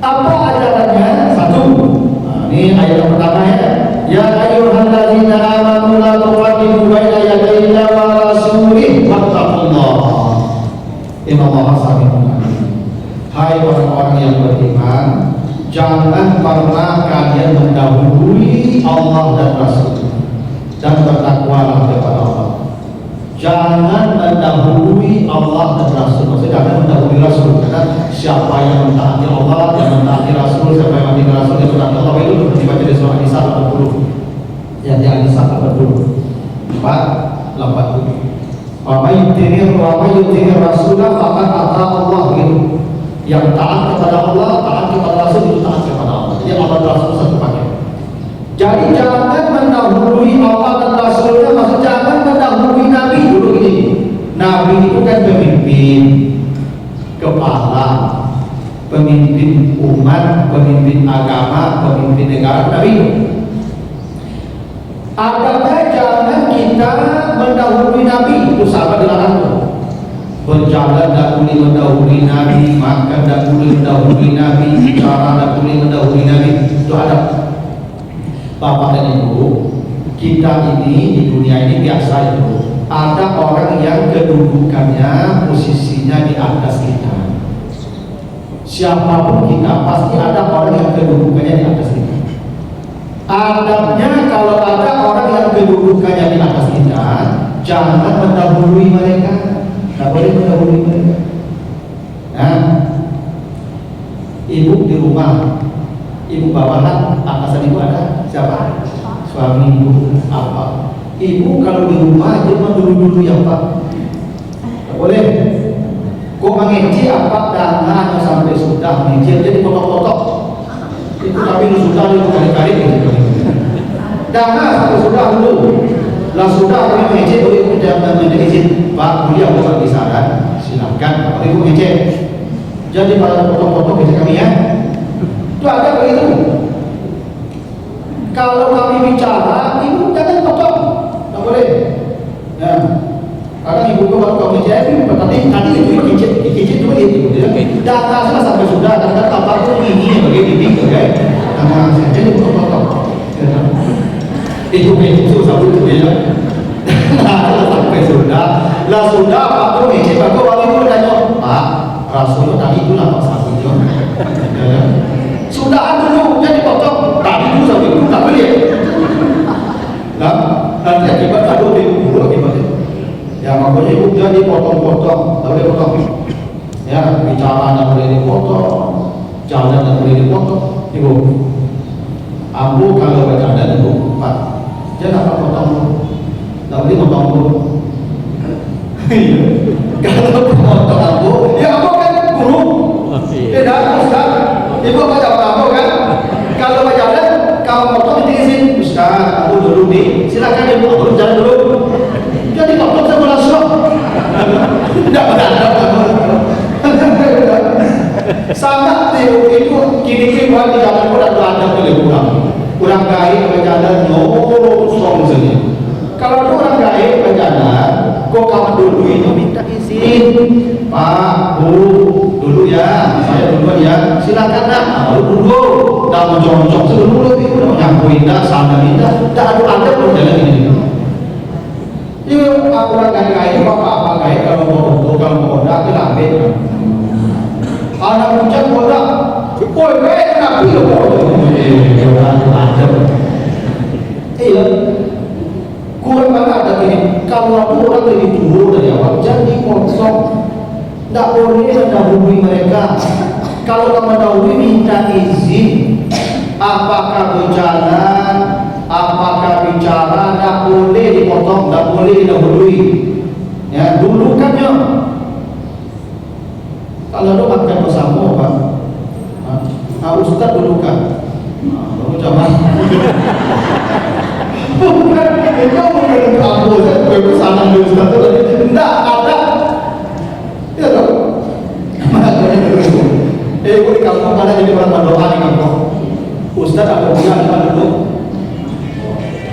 Apa ajarannya? Satu. Nah, ini ayat yang pertama ya. Ya ayyuhalladzina amanu la tuqaddimu baina yadayillahi wa rasulihi wattaqullah. Innallaha sami'un alim. Hai orang-orang yang beriman, jangan pernah kalian mendahului Allah dan Rasul, dan bertakwalah kepada Allah. Jangan mendahului Allah dan Rasul. Maksudnya jangan mendahului Rasul, karena siapa yang mentaati Allah, yang mentaati Rasul, siapa yang mentaati Rasul, yang mentaati Allah, itu dibaca di surah An-Nisa 80. Ya, di An-Nisa 80. 4:80. Wa may yuti'ir rasulah faqad ata Allah gitu. Yang taat kepada Allah, taat kepada Rasul, itu taat kepada Allah. Jadi Allah dan Rasul satu paket. Jadi jangan mendahului Allah dan Rasulnya. Maksud jangan mendahului Nabi dulu ini. Nabi itu kan pemimpin, kepala, pemimpin umat, pemimpin agama, pemimpin negara. Nabi itu. Adakah jangan kita mendahului Nabi? Itu sahabat dilarang. Berjalan tak boleh mendahului Nabi, makan tak boleh mendahului Nabi, bicara tak boleh mendahului Nabi. Itu ada. Bapak dan Ibu, kita ini di dunia ini biasa itu ada orang yang kedudukannya, posisinya di atas kita. Siapapun kita pasti ada orang yang kedudukannya di atas kita. Adabnya kalau ada orang yang kedudukannya di atas kita, jangan mendahului mereka. Tak boleh mendahului mereka. Nah, ibu di rumah, ibu bawahan, atasan ibu ada siapa? Suami ibu apa? Ibu kalau di rumah dia dulu ya Pak. Tak boleh. Kok mengeci apa tangan sampai sudah mengeci jadi potong-potong. Itu tapi sudah kali-kali gitu. Jangan sampai sudah dulu. Lah sudah kami mengecek boleh tidak izin Pak kuliah bukan kisaran silakan boleh mengecek. Jadi pada foto-foto ngecek kami ya. Itu ada begitu. Kalau kami bicara ibu jangan potong, tak boleh. Ya. Karena ibu kalau kami ngecek tadi itu ngecek dulu gitu. Data sampai sudah dan kapal itu ini begini ya. Karena jadi potong-potong. Itu satu itu ya. Nah, sampai sudah Pak tuh ngecek Pak wali itu tanya Pak Rasul tadi itu lah Pak satu itu. Sudah dulu jadi potong tadi itu sampai itu tak boleh. Nah, nanti akibat aduh di buruk akibatnya. Ya makanya ibu jadi potong-potong, tak boleh potong. Ya bicara tak boleh dipotong, jalan tak boleh dipotong. Ibu, ambu kalau berjalan ibu Pak. Jangan apa potong dulu, tak boleh potong dulu. Kalau potong aku, ya aku kan guru, tidak ustaz. Ibu baca apa kan? Kalau berjalan, kalau potong izin ustaz, aku dulu nih. Silakan ibu aku jalan dulu. Jadi potong saya langsung. Tidak berada. Sama tiup itu kini buat di jalan pun ada boleh pulang. Orang gaib berjalan song saja. Kalau ada orang gaib berjalan, kok kamu dulu itu minta izin, Pak, Bu, dulu ya, saya dulu ya, silakan nak, dulu, dah mencong-cong dulu itu, nyapu indah, sana indah, dah ada pun jalan ini. Ini orang gaib apa gaib kalau mau untuk kalau mau dah kelambe. Anak hujan bodak, boy baik nabi loh. Iya, kurang mana ada ini. Kalau orang lebih dulu dari awal, jadi kosong. Tidak boleh mendahului mereka. Kalau kamu mendahului minta izin. Apakah berjalan, apakah bicara, tidak boleh dipotong, tidak boleh didahului. Ya, dulu kan ya. Kalau lu makan bersama Pak, Ustaz dulu kan, baru zaman. Bukan, itu bukan kamu, saya bersama dulu Ustaz itu lagi, tidak ada. Ya dong. Ibu di kampung ada jadi orang berdoa di kampung. Ustaz apa dia apa dulu?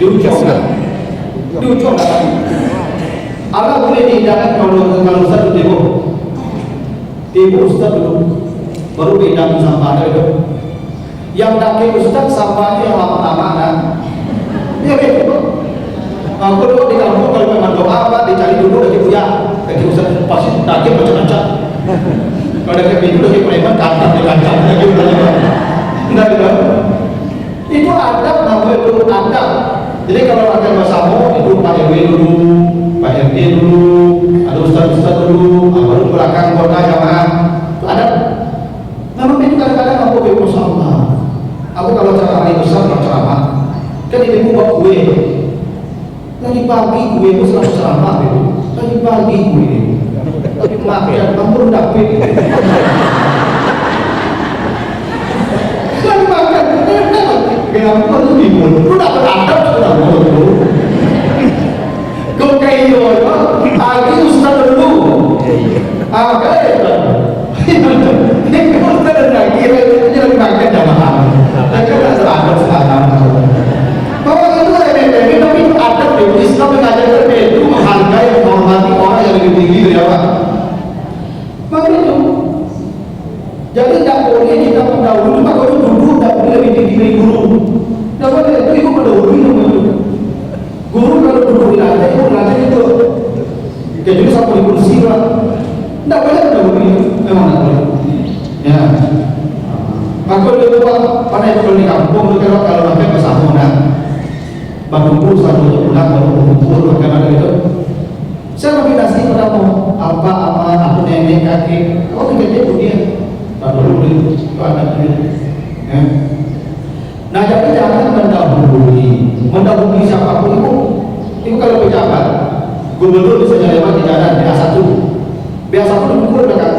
Diucap kan? Diucap kan? Apa boleh diindakan kalau Ustaz itu Ibu Ustaz dulu baru beda sampah itu. Yang daki ustaz sampahnya yang lama-lama kan. Ya begitu. Aku dulu di kampung kalau memang doa apa dicari dulu dari punya, dari ustaz pasti daki macam-macam. Kalau ada pintu dari preman kantang di kantang lagi enggak gitu. Itu adab namanya itu adab. Jadi kalau akan bersama itu Pak RW dulu, Pak RT dulu, ada ustaz-ustaz dulu, baru belakang kota jamaah. Itu adab. Memang itu kadang-kadang aku berdoa Allah. Aku kalau cara hari besar ceramah, kan ibu buat kue. Lagi pagi kue itu selalu ceramah itu. Lagi pagi kue. Tapi makan kamu dapet. Lagi makan, kenapa kamu bingung? Lu dapat adab sudah dulu. Kau kayak itu, pagi ustaz dulu. Apa itu? Ini ustaz dan lagi lagi makan jamaah. Lagi ada adab sekarang. Bahwa itu remeh-remeh, tapi itu adab di Islam mengajarkan itu menghargai, menghormati orang yang lebih tinggi dari apa? Maka itu. Jadi tidak boleh kita mendahului, maka itu duduk tidak boleh lebih tinggi dari guru. Tidak boleh itu ikut mendahului itu. Guru kalau duduk di lantai itu. Jadi sampai di kursi lah. Tidak boleh mendahului, memang tidak boleh. Ya. Maka dia buat pada itu kalau di kampung itu kalau sampai pesangonan berkumpul satu bulan baru berkumpul bagaimana itu. Saya nominasi padamu apa aku nenek kakek. Oh kita dia. Dulu itu ada duit. Nah jadi jangan mendahului siapapun itu kalau pejabat gubernur misalnya lewat di jalan BA1 itu dipukul dekat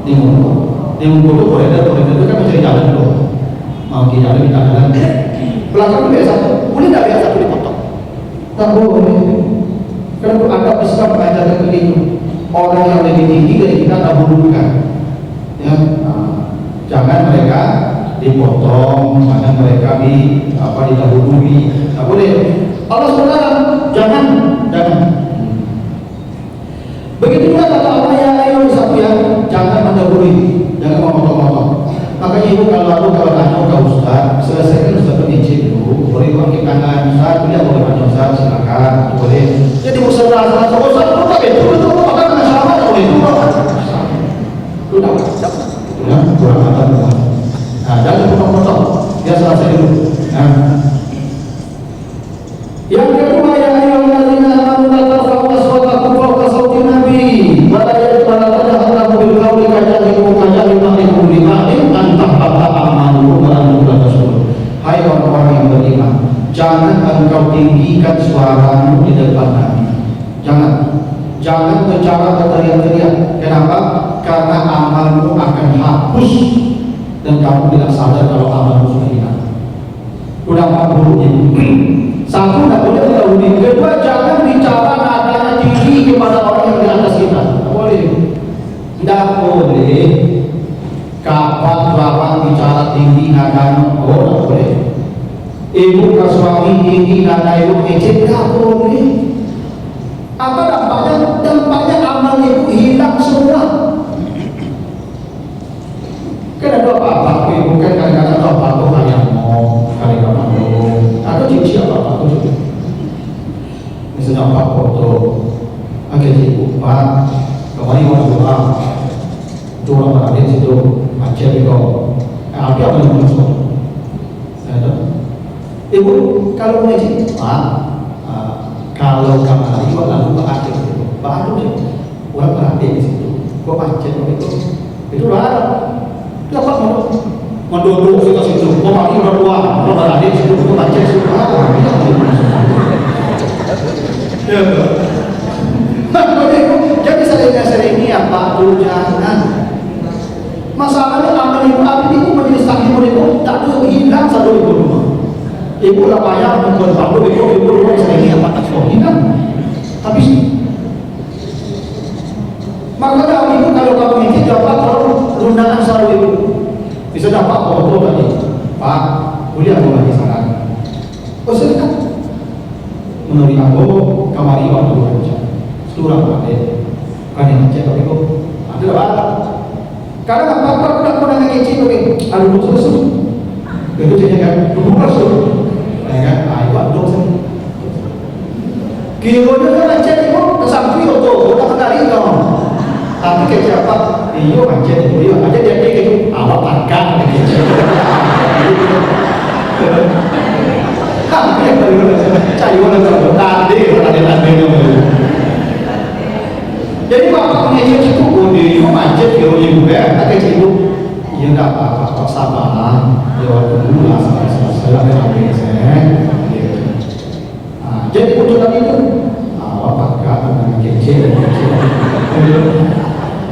di mulut itu koridor itu kan mencari jalan dulu mau di jalan belakang BA1 boleh tidak BA1 dipotong? Tak boleh. Karena itu adab Islam mengajarkan begitu. Orang yang lebih tinggi dari kita dahulukan. Ya, jangan mereka dipotong, jangan mereka didahului, tak boleh. Allah SWT jangan. Begitu juga kata Allah ya ayo sapian, jangan mendahului, jangan memotong-motong. Makanya ibu kalau tanya ke Ustaz, selesaikan Ustaz izin dulu, boleh pakai tangan Ustaz, tidak boleh pakai Ustaz, silakan, boleh. Jadi Ustaz lu tak betul itu makan dengan sama boleh itu. Lu dapat ya kurang ajar. Nah, jangan potong-potong, dia selesai dulu. Nah, yang kedua ya ayyuhallazina amanu la tarfa'u aswatakum fawqa sawti nabi wa la tajharu bil qawli kajahrikum ba'dikum li ba'din an tahbata a'malukum wa antum la tashurun. Hai orang-orang yang beriman, jangan engkau tinggikan suaramu di depan Nabi. Jangan bicara berteriak-teriak. Kenapa? Karena amalmu akan hapus dan kamu tidak sadar kalau amalmu sudah hilang. Udah 40 satu tidak boleh mendahului. Kedua, jangan bicara nadanya tinggi kepada orang yang di atas kita. Tidak boleh. Tidak boleh. Kapan bapak bicara tinggi nadanya? Oh, tidak boleh. Ibu ke suami tinggi nada ibu kecil? Tidak boleh. Apa dampaknya? Dampaknya amal ibu hilang semua. Kan ada apa-apa ibu kan kadang-kadang ada apa-apa yang mau kadang-kadang atau cici apa-apa itu misalnya apa foto agak ibu pak kemarin mau doa curang berada situ macam itu ada apa yang masuk ibu kalau mau cici pak kalau kamar ibu lalu berada baru deh orang berada di situ kok macam itu lah dapat menduduk kita situ, memakai berdua, berada di situ, membaca situ, jadi sering ini apa? Jangan. Masalahnya amal ibu abdi itu menjadi sakit ibu tak ada hilang satu ibu rumah. Ibu lah bayar membuat baru ibu rumah sering ini apa tak hilang. Tapi makanya ibu kalau kamu ini dapat undangan selalu ibu bisa dapat foto tadi pak kuliah mau lagi sana oh silakan menurut aku kamari waktu aja seluruh ada yang cek tapi kok ada apa Karena apa? Aku nak pernah ngecek tu, aduh terus, itu jadi kan, terus, ya kan? Itu aduk sih. Kini kau juga macam itu, tersampai itu, kita kenali kau. Tapi kecek apa? Iyo macam itu, iyo aja dia kayak gitu, awak pakai kecek. Tapi yang paling cari orang tu, tadi tu. Jadi bapak punya cukup bodi, macet kalau ibu tak kecil ibu, ia tak apa sabar, dia dulu lah saya ambil saya. Jadi untuk tadi itu, bapak kan kecil,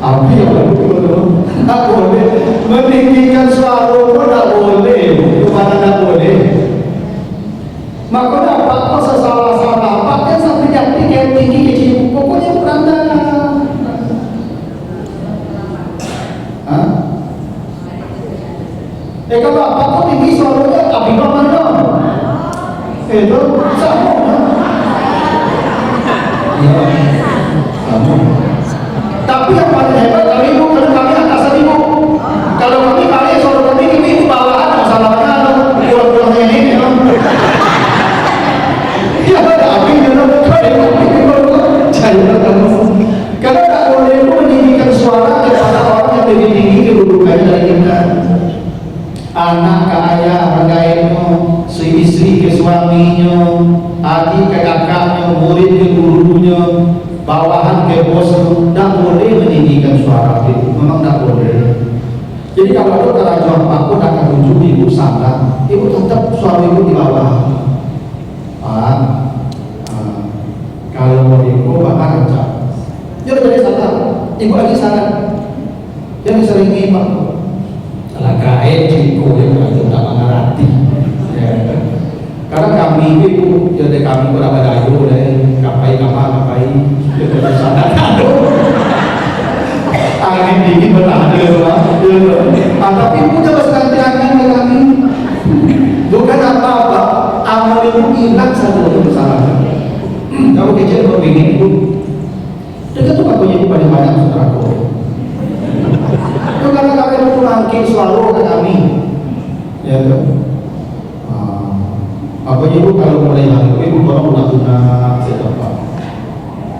apa yang betul tak boleh meninggikan suara pun tak boleh, mana tak boleh. Maka dapat sesalah-salah, pakai sampai jatuh kayak tinggi kecil, pokoknya berantakan. Kalau apa kau tinggi suaranya, tapi kau mana? Itu sama. Tapi yang paling hebat kalau ibu, kalau kami atasan ibu. Kalau kami suara kami ibu bawahan masalahnya pulang-pulangnya ini. Ya ada api dalam kalau tak boleh ibu meninggikan suara kepada orang yang lebih tinggi kedudukannya dari kita. Anak ke ayah ragainnya, si istri ke suaminya, adik ke kakaknya, murid ke gurunya, bawahan ke bosnya, tak boleh meninggikan suara itu, memang tak boleh. Jadi kalau itu kerajuan aku akan tunjuk ibu sangat, ibu tetap suara ibu di bawah. Kalau mau ibu bakal rancang, dia jadi sangat, ibu lagi sangat, jangan sering imak. Lagain ciko yang tak mengerti. Karena kami itu jadi kami kurang berayu deh, kapai, jadi sana kado. Angin dingin bertahan di rumah. Tapi ibu jangan sekali angin ke kami. Bukan apa-apa, amal ibu hilang satu bersama. Kamu kecil berpikir ibu, dekat tuh aku ibu paling banyak saudaraku. Itu karena kami mengangkit selalu ke kami, ya kan? Apa ibu kalau mulai hari ibu orang lunak siapa?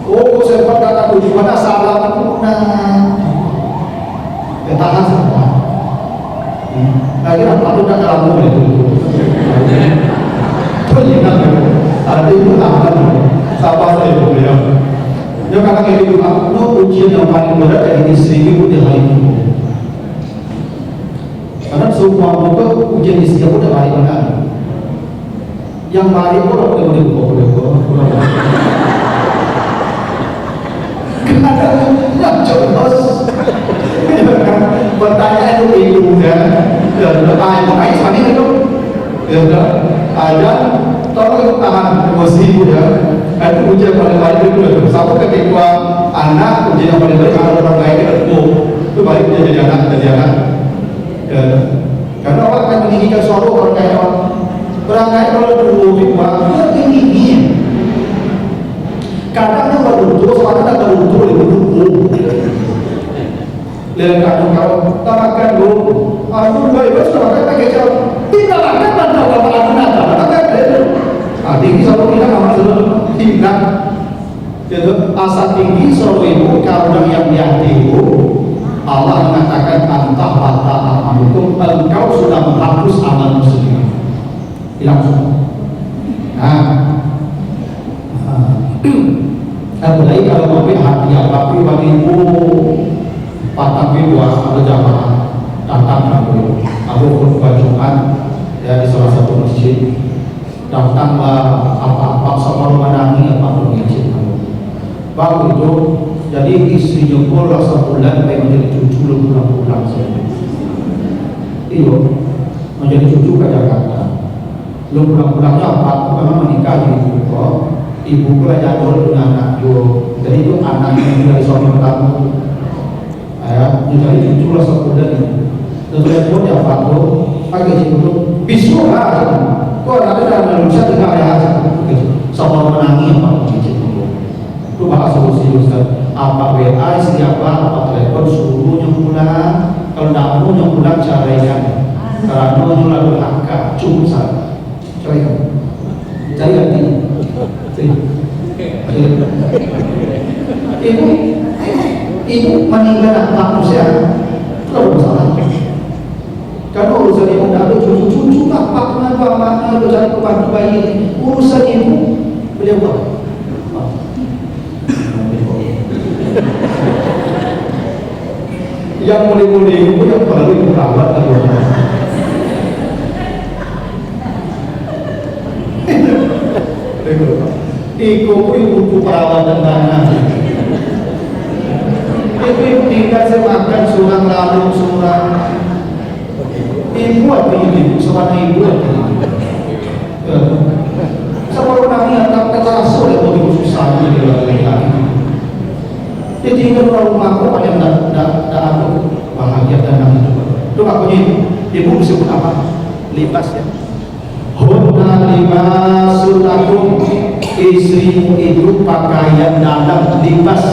Oh, sempat kata tujuh mana salah lunak, ketahan semua. Akhirnya apa tu tak kamu itu? Tuh ingat ada ibu tahan, siapa saya ibu dia? Dia kata ibu aku ujian yang paling berat dari istri ibu di hari ini. Karena semua itu ujian istri aku udah baik benar. Yang baik pun aku boleh buka. Karena jodoh. Pertanyaan itu ibu dan ayah suami itu, ada tolong itu tahan emosi ibu ya. Itu ujian paling baik itu. Sampai ketika anak ujian yang paling baik kalau orang lain itu baik dia jadi anak. Karena orang akan meninggikan suara orang kaya kalau dulu dia tinggi. Kadang dia beruntung, kadang tak beruntung dia beruntung. Lihat kalau makan dulu, aku baik sudah makan tak kecil. Tidak makan tak apa-apa makan itu. Tinggi selalu kita nama dulu tidak. Itu asa tinggi selalu ibu kalau yang di hati ibu. Allah mengatakan antah bata amalukum, engkau sudah menghapus amal muslim. Hilang semua. Apalagi kalau mobil hati apa bagi ibu patah dua atau jamaah datang aku khutbah Jumat ya di salah satu masjid, datang apa sama menangi apa mengizin baru itu. Jadi istri jempol rasa bulan pengen menjadi cucu lu pulang-pulang saja. Iyo menjadi cucu ke Jakarta. Lu pulang-pulangnya apa? Memang menikah di ibu pula jadul dengan anak yo. Jadi itu anak yang dari suami pertama. Jadi cucu rasa bulan ini. Tentunya pun dia fakto pakai cucu bisu lah. Kau ada dalam manusia tidak ada sama menangi apa begitu. Itu bahas solusi Ustaz. Apa WA siapa, apa telepon suruhnya pulang, Kalau nak mau yang pulang ceraikan. Kalau mau lalu langkah cukup saja. Ceraikan. Ceraikan ini. Ibu meninggal anak usia itu masalah. Kalau urusan ibu tidak ada cucu-cucu apa mana cari pembantu bayi urusan ibu beliau buat. Yang mulai-mulai ibu yang perlu ibu rawat lagi. Ibu butuh perawatan tangan. Ibu tinggal semakan surang lalu surang. Ibu apa ini? Seorang ibu apa ini? Sama orang yang tak terasa oleh ibu susah ini lagi. Dia tinggal rumah aku yang tak aku bahagia dan itu. Itu makanya ibu disebut apa? Libas ya. Hunna libasul lakum, istrimu itu pakaian dalam. Libas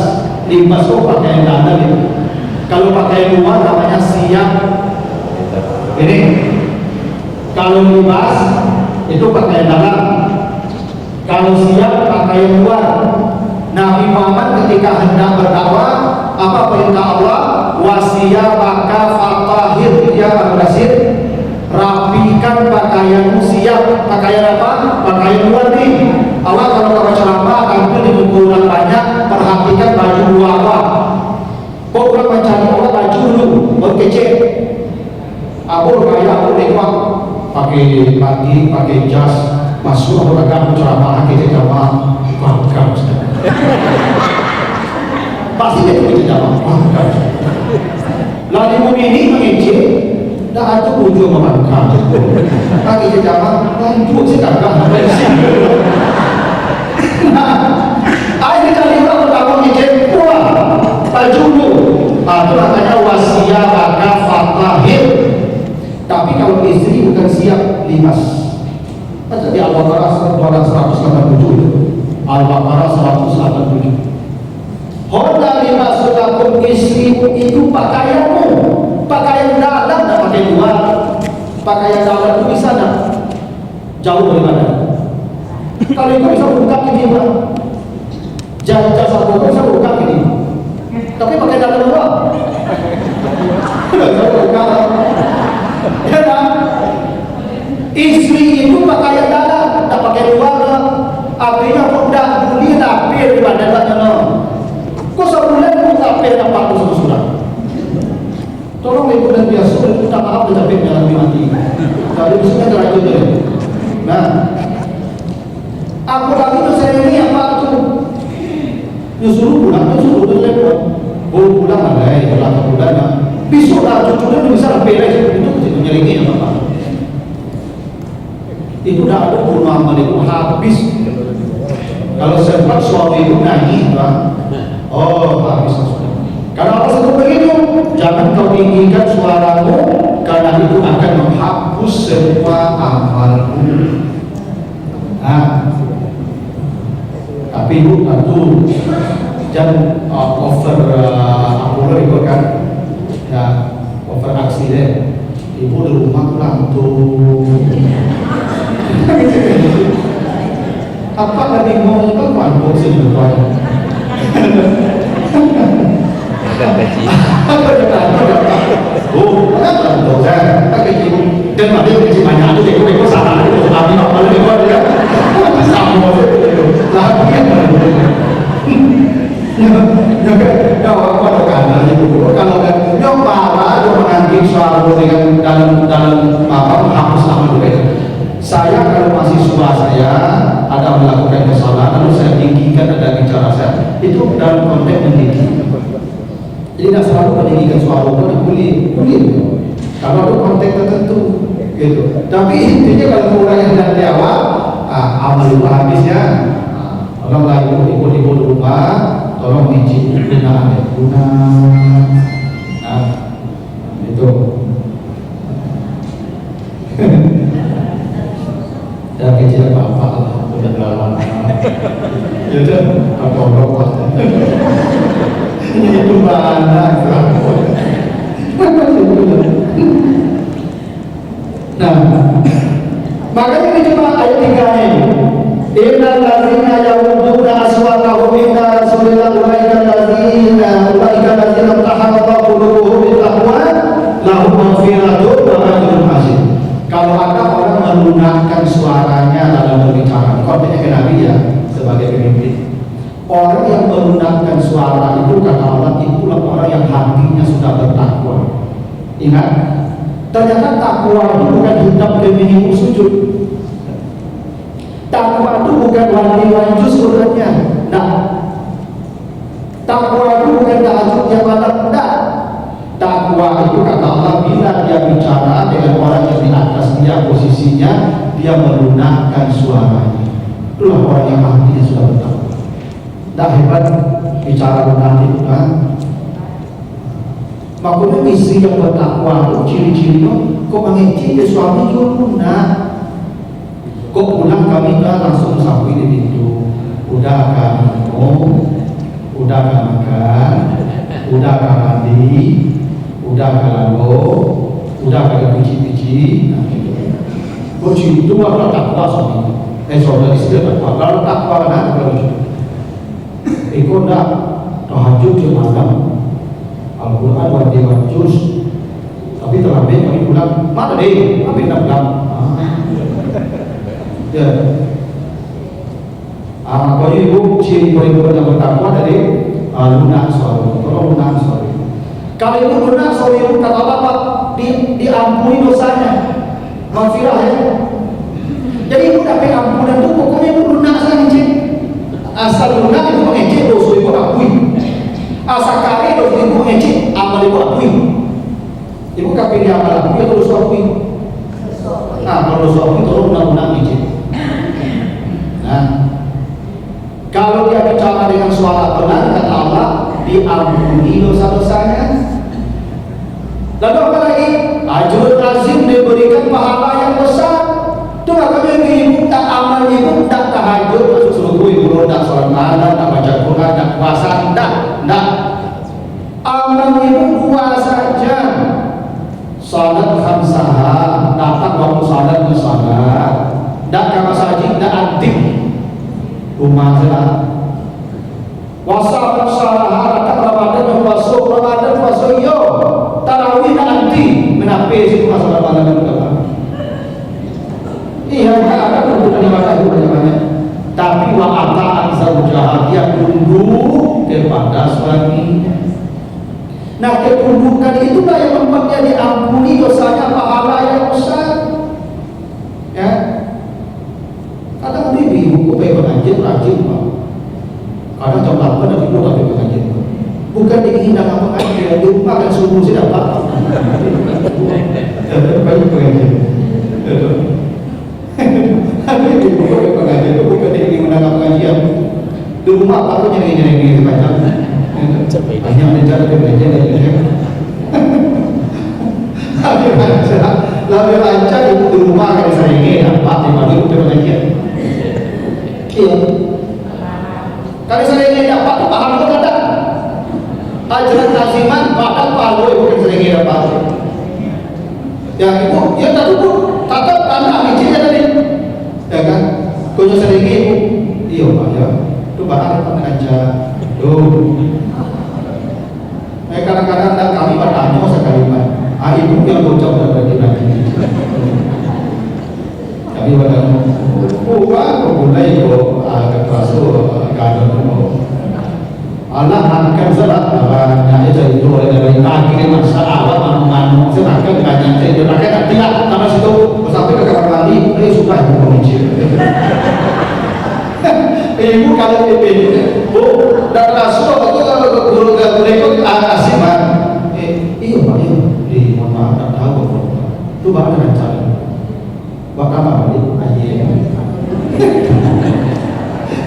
itu pakaian dalam itu. Kalau pakaian luar namanya siap. Ini kalau libas itu pakaian dalam, kalau siap pakaian luar. Nabi Muhammad ketika hendak berdakwah, apa perintah Allah? Wasiyabaka fatahir, ya Al-Basir, rapikan pakaianmu, siap. Pakaian apa? Pakaian luar nih. Allah kalau kamu ceramah kamu di buku banyak, perhatikan baju luar apa. Kau bukan mencari Allah baju dulu, baru kecil. Aku kayak aku lewat pakai pagi, pakai jas, masuk aku agak ceramah kita jamaah bangga. Pasti dia begitu jamaah bangga. Lalu ini mengecil. Dah ada ujung membangkang. Kaki je jamaah, lanjut sekarang. Air kali orang pertama ngecek kuah baju dulu. Itu namanya wasiyah baka fatahir. Tapi kalau istri bukan siap limas. Baca di Al-Baqarah 187. Al-Baqarah 187. Honda limasul lakum, istrimu itu pakaianmu. Pakaian dalam dan pakaian luar. Pakaian dalam itu bisa tak? Jauh dari mana? Kalau itu bisa buka ini Pak. Jasa pokok bisa buka ini. Tapi pakai dalam luar. Tidak bisa buka. Ya kan? Istri itu pakaian dalam, tak pakai luar. Apinya mudah buli tapi di badan tak kenal. Kau sebulan pun sampai dapat susulan. Tolong ibu dan biasa minta maaf tetapi jangan mati. Jadi mestinya terakhir itu. Nah, aku lagi tu saya ini apa tu? Suruh pulang, suruh tu saya pulang ada, pulang. Besok lah cucunya tu bisa lebih lagi itu nyelingin apa? Itu dah ada rumah itu habis. Kalau sempat suami itu nangis, oh habis sudah. Karena Allah sebut begitu, jangan kau tinggikan suaramu, karena itu akan menghapus semua amalmu. Nah, tapi ibu tentu jangan over Apollo itu kan, ya over aksiden. Ibu di rumah pulang tuh. Apa tadi mau itu kan sih depan. Gaji. Oh, kan tahu saya. Tapi ibu dan ada gaji banyak tu dia salah itu tapi apa lagi buat dia. Sama itu. Lagi kan. Ya apa kan ibu kalau kan yang parah yang menanti soal dengan dalam apa menghapus amal itu. Saya kalau mahasiswa saya ada melakukan kesalahan lalu saya tinggikan ada bicara saya itu dalam konteks mendidik. Jadi tidak selalu meninggikan suara pun boleh. Kalau ada konteks tertentu, gitu. Tapi intinya kalau orang yang hendak lewat, amal lupa habisnya. Orang lain ibu di rumah, tolong izin guna ada guna. Nah, itu. Dan kecil apa lah, udah lawan. Ya dah, apa itu mana? Nah, makanya ini cuma ayat 3-nya ini. Innal ladzina yaghudduna aswatahum inda Rasulillah ulaika ladzina tahaqqa qulubuhum bittaqwa lahum maghfiratun wa ajrun azim. Kalau ada orang melunakkan suaranya dalam berbicara, konteksnya ke Nabi ya sebagai pemimpin. Orang yang melunakkan suara itu kata Allah itulah orang yang hatinya sudah bertakwa. Ingat, ternyata takwa itu bukan hitam demi sujud. Takwa itu bukan wali-wali suratnya. Nah, takwa itu bukan tahajud yang malam. Nah, takwa itu kata Allah bila dia bicara dengan orang yang di atas dia posisinya, dia melunakkan suaranya. Itulah orang yang hatinya sudah bertakwa. Tidak hebat bicara lunak itu kan? Makanya istri yang bertakwa itu ciri-cirinya kok mengecil suami juga lunak. Kok pulang kami kan langsung sampai di pintu. Udah kan minum, udah kan makan, udah kan mandi, udah kan lalu, udah kan pici-pici. Nah gitu. Kok itu apa takwa suami? Saudara istri takwa. Kalau takwa kan kalau gitu. Ikut dah tahajud di malam. Al-Quran wajib juz. Tapi terlebih kami pulang mana deh? Kami nak pulang. Ya. Kalau ibu ciri perempuan yang bertakwa dari lunak suami. Kalau lunak suami. Kalau ibu lunak suami ibu kata apa? Diampuni dosanya. Maghfirah ya. Jadi ibu dapat ampunan itu pokoknya ibu lunak saja. Asal lunak itu mengecek dosa ibu akui. Asal kari dosa ibu mengecek amal ibu akui. Ibu kapil amal akui atau dosa akui? Nah, kalau dosa akui tolong lunak mengecek. Nah, kalau dia bicara dengan suara benar kata Allah diampuni dosa-dosanya. Lalu apa lagi? Ajrun azim diberikan pahala yang besar. Itu makanya ibu tak amal ibu tak tahajud masuk suruh ibu tak sholat malam, tak baca Quran, tak puasa, tak. Amal ibu puasa saja. Salat khamsah, datang waktu salat ke salat. Tak ke masjid, tak antik. Rumah saja. Puasa salah, datang Ramadan puasa yo. Tarawih tak antik, menapi situ masalah malam dan iya, ada kebutuhan ibadah itu banyak. Tapi wa ata'an zawjaha dia tunduk kepada suaminya. Nah, ketundukan itulah yang membuat dia diampuni dosanya, pahala yang besar. Ya. Kadang ibu pengen pengajian rajin, Pak. Kadang jam 8 dan ibu tapi pengajian. Bukan diinginkan pengajian, di rumah kan subuh sudah dapat. Baik pengajian. Tapi di buku pengajian itu bukan ingin menangkap pengajian. Di rumah aku nyeri-nyeri macam hanya menjadi pengajian aja. Lebih lancar itu di rumah kan saya ingin dapat daripada itu pengajian. Iya. Kalau saya ingin dapat paham betul tak? Ajaran taziman bahkan pahala itu yang saya ingin dapat. Ya itu, ya tadi pun tatap tanah izinnya tadi. Ya kan? Kalau sering ibu, iya Pak ya. Itu bahan apa aja. Tuh. Kadang-kadang kami bertanya sekali Pak. Ibu yang bocor dari lagi. Kami bertanya, Pak, mulai kok agak rasul kadang tu. Allah akan serat banyak itu dari kaki masalah manu serahkan banyak itu rakyat tidak sama situ sampai ke kamar mandi sudah ibu pemicir. Ibu kalau ibu bu dan rasul itu guru berikut asiman iya Pak iya mohon maaf tak tahu itu bahkan dengan cara bahkan apa ini aja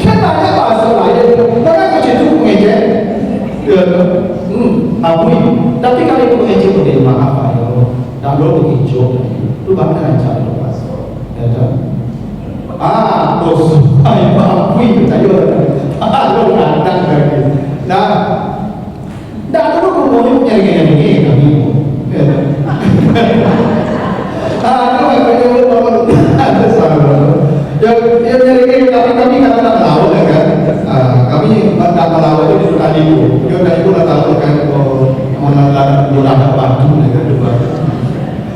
kan ada bahasa lain bahkan kecil mengejek ampuni tapi kalau ibu mengejek itu maaf ayo tak lo begitu itu bahkan dengan cara lepas ya kan bos ayo ampuni ayo lo datang lagi nah dah dulu mau nyari kami Aku nggak punya mulut ada salah. Yang nyari kami kata tahu ya kan. Kami tak melawan itu tadi itu. Dia tadi pun tahu kan mengenal jurang batu ya kan coba.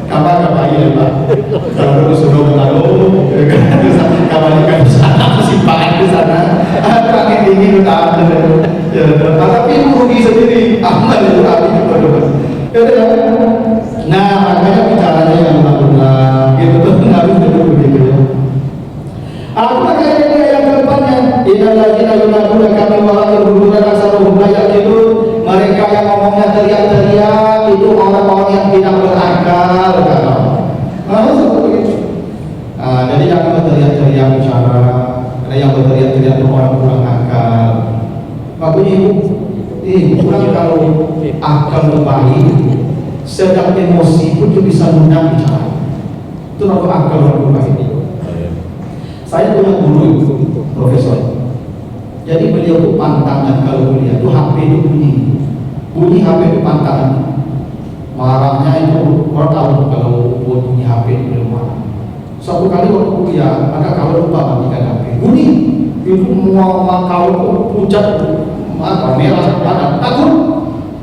Kapan ya Pak? Kalau sudah tahu, kapan kan di sana simpan di sana. Angin dingin udah ada. Ya, tapi rugi sendiri. Amal itu kami juga. Nah, makanya bicaranya yang benar-benar gitu tuh harus begitu ya. Aku pakai yang kedepannya. Innalladzina yunaduna kami wa akhiruna asaruhum la yaqilun. Mereka yang ngomongnya teriak-teriak itu orang-orang yang tidak berakal. Seperti itu. Jadi jangan berteriak-teriak bicara. Ada yang berteriak-teriak itu orang kurang akal. Makanya ibu kurang kalau akal baik, sedang emosi pun itu bisa mudah bicara. Itu namanya akal orang baik. Saya punya guru profesor. Jadi beliau itu pantangan kalau kuliah itu HP itu bunyi HP itu pantangan. Marahnya itu orang tahu kalau bunyi HP itu belum marah. Suatu kali waktu kuliah, maka kalau lupa matikan HP, bunyi itu mau kau pucat, merah panas, takut.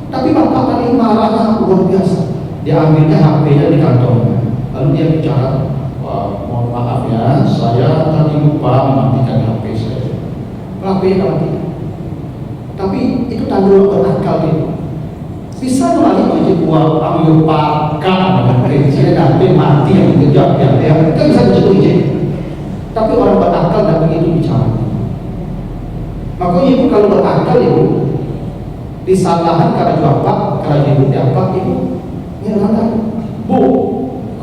Tapi bapak tadi marahnya luar biasa. Dia ambilnya HP-nya di kantongnya, lalu dia bicara. Mohon maaf ya, saya tadi lupa mematikan HP saya. HP-nya mati. Tapi itu tanggung berakal itu. Bisa melalui wajib buat ambil pakar saya HP mati yang dikejar ya, kan bisa begitu izin. Tapi orang berakal dan begitu bicara. Makanya ibu kalau berakal ibu disalahan karena bapak, karena ibu diapa ibu nyerahkan. Bu,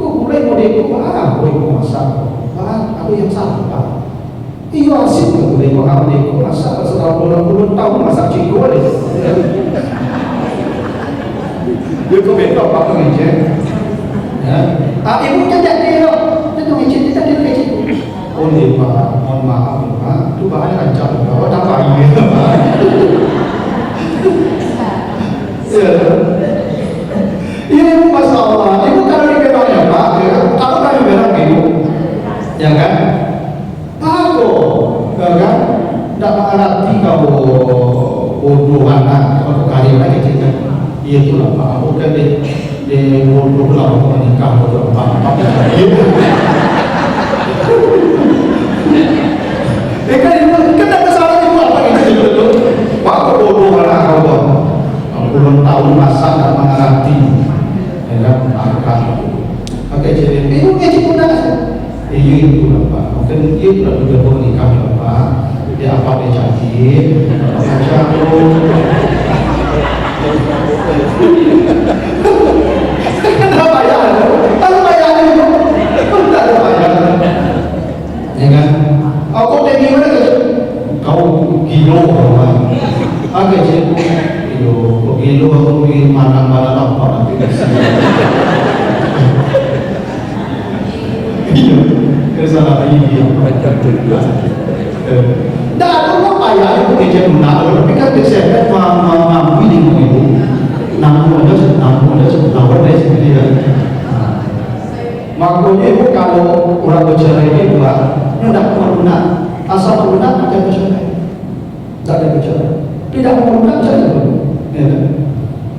kok mulai modelku boleh masak, aku yang salah Pak. Iya asik kan boleh aku masak setelah puluh tahun masak cikgu deh. Dia komentar Pak pengecer. Ya, ibunya jadi loh, dia tuh ngecek kita dia ngecek. Oh nih Pak, mohon maaf Pak, itu bahannya ancam, oh apa ini Pak? Iya ibu masalah, ibu kalau dikenalnya Pak, kalau kami bilang ibu, ya kan? Aku, ya kan? Tidak mengerti kau bodoh anak, kalau kalian lagi cerita, iya itulah Pak, aku kan di bodoh lah aku menikah bodoh Pak. Kan ibu, kan ada kesalahan ibu apa gitu itu? Pak, aku bodoh anak kau. Belum tahu masak dan mengerti. Ya makan. Oke, jadi ibu ngecek udah. Iya itu lah Pak. Mungkin itu lah juga menikah ya Pak. Dia apa dia jadi? Kenapa bayar? Kalau bayar itu, tidak ada bayar. Ya kan? Aku udah gimana kan? Kau gilo Pak. Oke, jadi gilo aku di mana-mana apa nanti. Iya, kesalahan ini. Dah ada apa ya? Itu kerja benar. Tapi kan saya mampu ini itu. Namun ada setahun deh sebenarnya. Makanya itu kalau orang bercerai ini buat tidak menggunakan asal menggunakan tidak bercerai, tidak ada bercerai, tidak menggunakan cerai pun.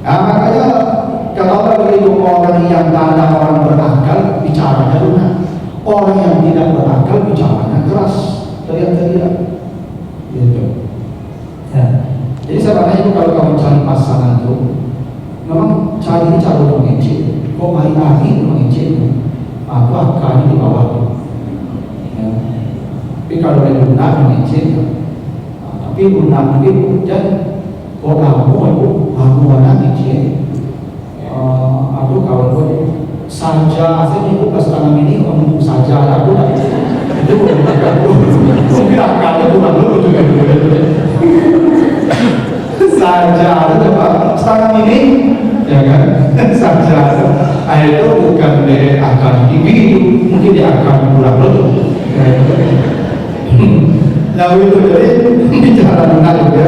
Makanya kalau begitu orang yang tak ada orang berakal bicaranya lunak. Orang yang tidak berakal bicaranya keras, teriak-teriak. Gitu. Ya. Jadi sebenarnya itu kalau kamu cari pasangan itu, memang cari cara mengecil. Kok main lagi mengecil? Aku akan di bawah itu. Ya. Tapi kalau dia lunak mengecil, tapi lunak itu dan kok aku anak mengecil. Aku kalau pun saja saya itu pas tanam ini ngomong saja aku dah itu bukan kali bukan dulu juga saja itu apa tanam ini ya kan saja itu bukan dari akan begitu mungkin dia akan pulang dulu lalu itu jadi bicara menarik ya.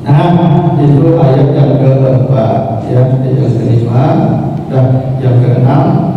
Nah itu ayat yang keempat ya, yang kelima Dan yang keenam,